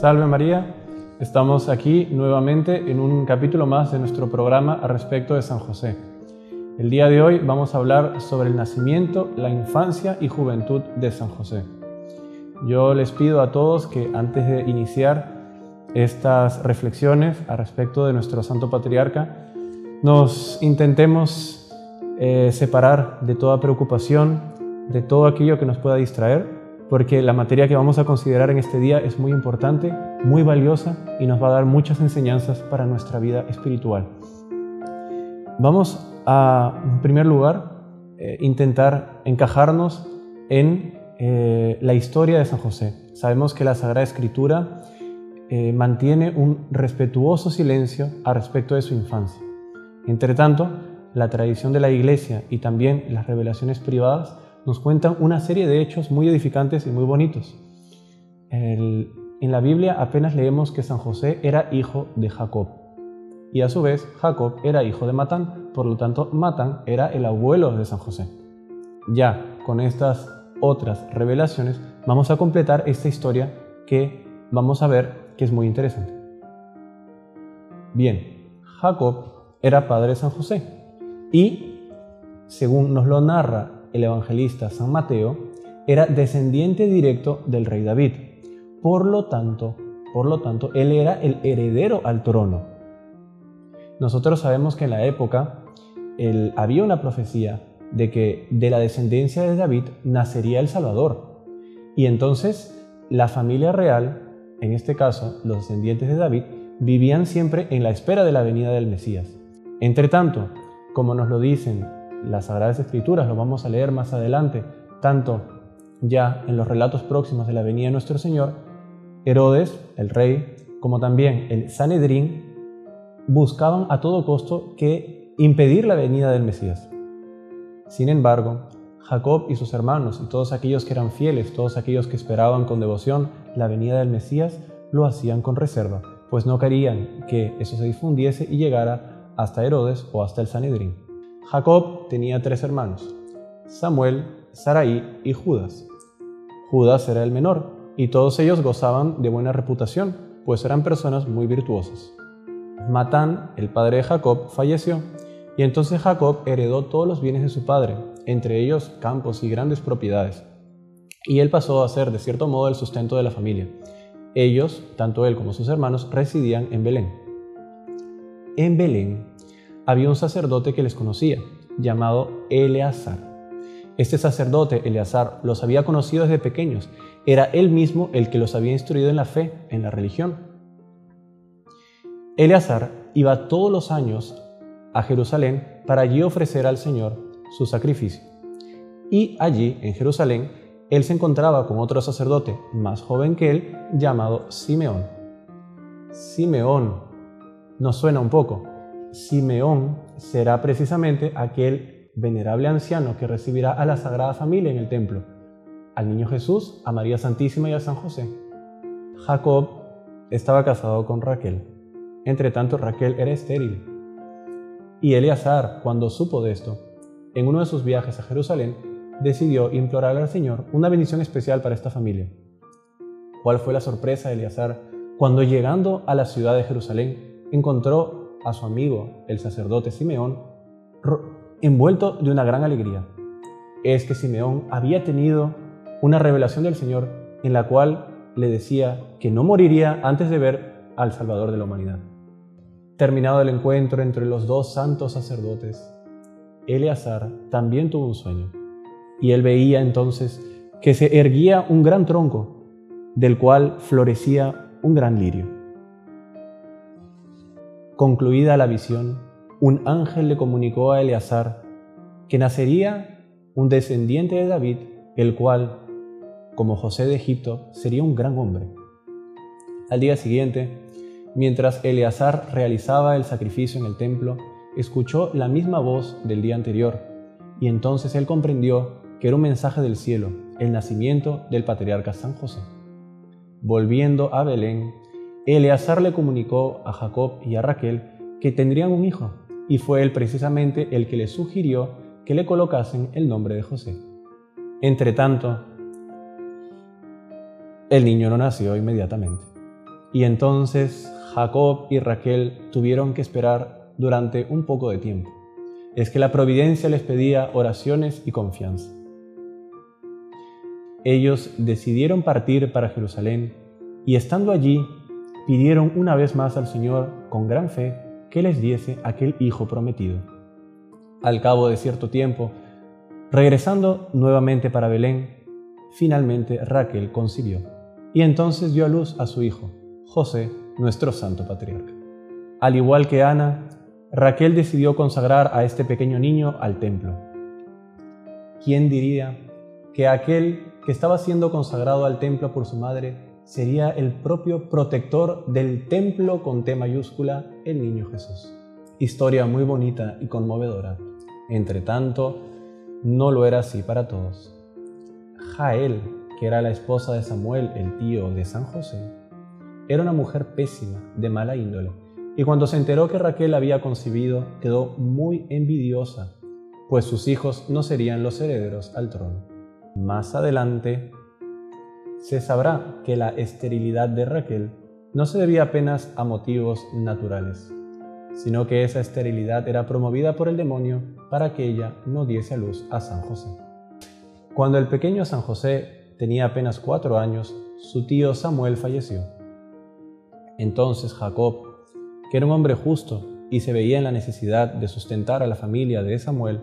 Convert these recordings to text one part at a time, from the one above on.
Salve María, estamos aquí nuevamente en un capítulo más de nuestro programa a respecto de San José. El día de hoy vamos a hablar sobre el nacimiento, la infancia y juventud de San José. Yo les pido a todos que antes de iniciar estas reflexiones a respecto de nuestro Santo Patriarca, nos intentemos separar de toda preocupación, de todo aquello que nos pueda distraer, porque la materia que vamos a considerar en este día es muy importante, muy valiosa y nos va a dar muchas enseñanzas para nuestra vida espiritual. Vamos a, en primer lugar, intentar encajarnos en la historia de San José. Sabemos que la Sagrada Escritura mantiene un respetuoso silencio a respecto de su infancia. Entre tanto, la tradición de la Iglesia y también las revelaciones privadas nos cuentan una serie de hechos muy edificantes y muy bonitos. En la Biblia apenas leemos que San José era hijo de Jacob y a su vez Jacob era hijo de Matán, por lo tanto Matán era el abuelo de San José. Ya con estas otras revelaciones vamos a completar esta historia que vamos a ver que es muy interesante. Bien, Jacob era padre de San José y, según nos lo narra el evangelista San Mateo, era descendiente directo del rey David. Por lo tanto, él era el heredero al trono. Nosotros sabemos que en la época había una profecía de que de la descendencia de David nacería el Salvador. Y entonces la familia real, en este caso los descendientes de David, vivían siempre en la espera de la venida del Mesías. Entre tanto, como nos lo dicen las Sagradas Escrituras, lo vamos a leer más adelante, tanto ya en los relatos próximos de la venida de nuestro Señor, Herodes, el rey, como también el Sanedrín, buscaban a todo costo que impedir la venida del Mesías. Sin embargo, Jacob y sus hermanos y todos aquellos que eran fieles, todos aquellos que esperaban con devoción la venida del Mesías, lo hacían con reserva, pues no querían que eso se difundiese y llegara hasta Herodes o hasta el Sanedrín. Jacob tenía 3 hermanos, Samuel, Sarai y Judas. Judas era el menor y todos ellos gozaban de buena reputación, pues eran personas muy virtuosas. Matán, el padre de Jacob, falleció y entonces Jacob heredó todos los bienes de su padre, entre ellos campos y grandes propiedades. Y él pasó a ser, de cierto modo, el sustento de la familia. Ellos, tanto él como sus hermanos, residían en Belén. En Belén había un sacerdote que les conocía, llamado Eleazar. Este sacerdote, Eleazar, los había conocido desde pequeños. Era él mismo el que los había instruido en la fe, en la religión. Eleazar iba todos los años a Jerusalén para allí ofrecer al Señor su sacrificio. Y allí, en Jerusalén, él se encontraba con otro sacerdote más joven que él, llamado Simeón. Simeón, ¿nos suena un poco? Simeón será precisamente aquel venerable anciano que recibirá a la Sagrada Familia en el templo, al Niño Jesús, a María Santísima y a San José. Jacob estaba casado con Raquel. Entre tanto, Raquel era estéril. Y Eleazar, cuando supo de esto, en uno de sus viajes a Jerusalén, decidió implorar al Señor una bendición especial para esta familia. ¿Cuál fue la sorpresa de Eleazar cuando, llegando a la ciudad de Jerusalén, encontró a su amigo, el sacerdote Simeón, envuelto de una gran alegría? Es que Simeón había tenido una revelación del Señor en la cual le decía que no moriría antes de ver al Salvador de la humanidad. Terminado el encuentro entre los dos santos sacerdotes, Eleazar también tuvo un sueño, y él veía entonces que se erguía un gran tronco, del cual florecía un gran lirio. Concluida la visión, un ángel le comunicó a Eleazar que nacería un descendiente de David, el cual, como José de Egipto, sería un gran hombre. Al día siguiente, mientras Eleazar realizaba el sacrificio en el templo, escuchó la misma voz del día anterior, y entonces él comprendió que era un mensaje del cielo, el nacimiento del patriarca San José. Volviendo a Belén, Eleazar le comunicó a Jacob y a Raquel que tendrían un hijo, y fue él precisamente el que le sugirió que le colocasen el nombre de José. Entre tanto, el niño no nació inmediatamente. Y entonces Jacob y Raquel tuvieron que esperar durante un poco de tiempo. Es que la providencia les pedía oraciones y confianza. Ellos decidieron partir para Jerusalén y estando allí pidieron una vez más al Señor con gran fe que les diese aquel hijo prometido. Al cabo de cierto tiempo, regresando nuevamente para Belén, finalmente Raquel concibió y entonces dio a luz a su hijo, José, nuestro santo patriarca. Al igual que Ana, Raquel decidió consagrar a este pequeño niño al templo. ¿Quién diría que aquel que estaba siendo consagrado al templo por su madre sería el propio protector del templo con T mayúscula, el niño Jesús? Historia muy bonita y conmovedora. Entre tanto, no lo era así para todos. Jael, que era la esposa de Samuel, el tío de San José, era una mujer pésima, de mala índole, y cuando se enteró que Raquel había concebido, quedó muy envidiosa, pues sus hijos no serían los herederos al trono. Más adelante se sabrá que la esterilidad de Raquel no se debía apenas a motivos naturales, sino que esa esterilidad era promovida por el demonio para que ella no diese a luz a San José. Cuando el pequeño San José tenía apenas 4 años, su tío Samuel falleció. Entonces Jacob, que era un hombre justo y se veía en la necesidad de sustentar a la familia de Samuel,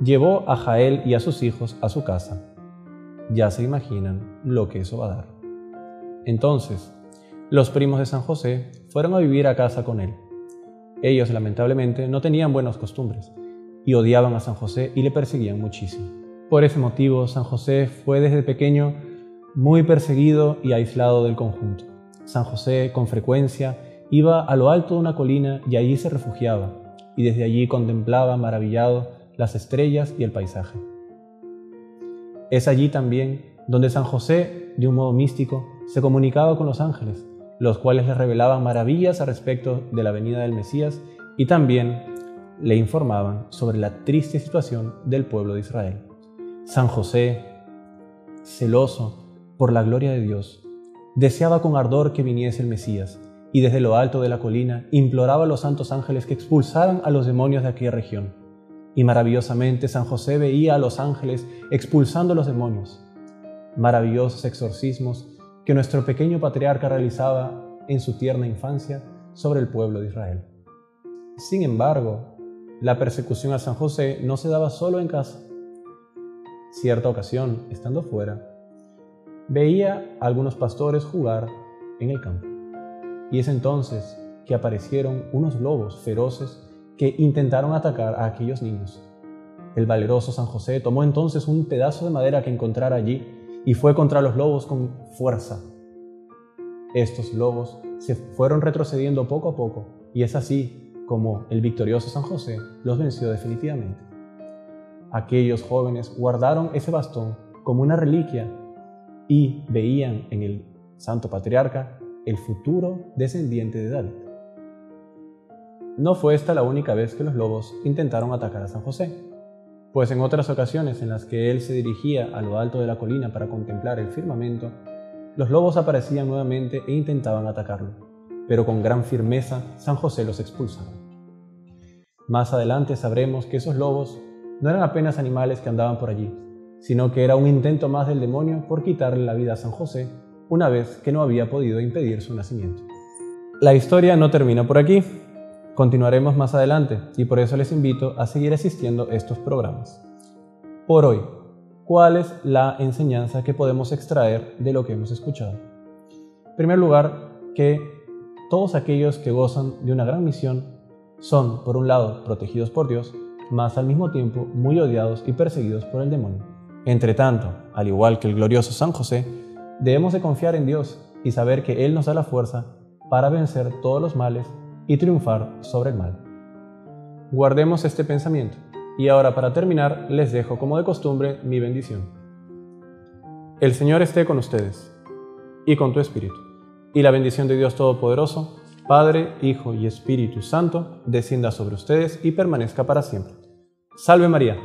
llevó a Jael y a sus hijos a su casa. Ya se imaginan lo que eso va a dar. Entonces, los primos de San José fueron a vivir a casa con él. Ellos, lamentablemente, no tenían buenas costumbres y odiaban a San José y le perseguían muchísimo. Por ese motivo, San José fue desde pequeño muy perseguido y aislado del conjunto. San José, con frecuencia, iba a lo alto de una colina y allí se refugiaba, y desde allí contemplaba maravillado las estrellas y el paisaje. Es allí también donde San José, de un modo místico, se comunicaba con los ángeles, los cuales le revelaban maravillas al respecto de la venida del Mesías y también le informaban sobre la triste situación del pueblo de Israel. San José, celoso por la gloria de Dios, deseaba con ardor que viniese el Mesías y desde lo alto de la colina imploraba a los santos ángeles que expulsaran a los demonios de aquella región. Y maravillosamente San José veía a los ángeles expulsando los demonios. Maravillosos exorcismos que nuestro pequeño patriarca realizaba en su tierna infancia sobre el pueblo de Israel. Sin embargo, la persecución a San José no se daba solo en casa. Cierta ocasión, estando fuera, veía a algunos pastores jugar en el campo. Y es entonces que aparecieron unos lobos feroces que intentaron atacar a aquellos niños. El valeroso San José tomó entonces un pedazo de madera que encontrara allí y fue contra los lobos con fuerza. Estos lobos se fueron retrocediendo poco a poco y es así como el victorioso San José los venció definitivamente. Aquellos jóvenes guardaron ese bastón como una reliquia y veían en el santo patriarca el futuro descendiente de David. No fue esta la única vez que los lobos intentaron atacar a San José, pues en otras ocasiones en las que él se dirigía a lo alto de la colina para contemplar el firmamento, los lobos aparecían nuevamente e intentaban atacarlo, pero con gran firmeza San José los expulsaba. Más adelante sabremos que esos lobos no eran apenas animales que andaban por allí, sino que era un intento más del demonio por quitarle la vida a San José, una vez que no había podido impedir su nacimiento. La historia no termina por aquí. Continuaremos más adelante y por eso les invito a seguir asistiendo a estos programas. Por hoy, ¿cuál es la enseñanza que podemos extraer de lo que hemos escuchado? En primer lugar, que todos aquellos que gozan de una gran misión son, por un lado, protegidos por Dios, mas al mismo tiempo muy odiados y perseguidos por el demonio. Entre tanto, al igual que el glorioso San José, debemos de confiar en Dios y saber que Él nos da la fuerza para vencer todos los males y triunfar sobre el mal. Guardemos este pensamiento y ahora para terminar les dejo como de costumbre mi bendición. El Señor esté con ustedes y con tu espíritu, y la bendición de Dios Todopoderoso, Padre, Hijo y Espíritu Santo, descienda sobre ustedes y permanezca para siempre. Salve María.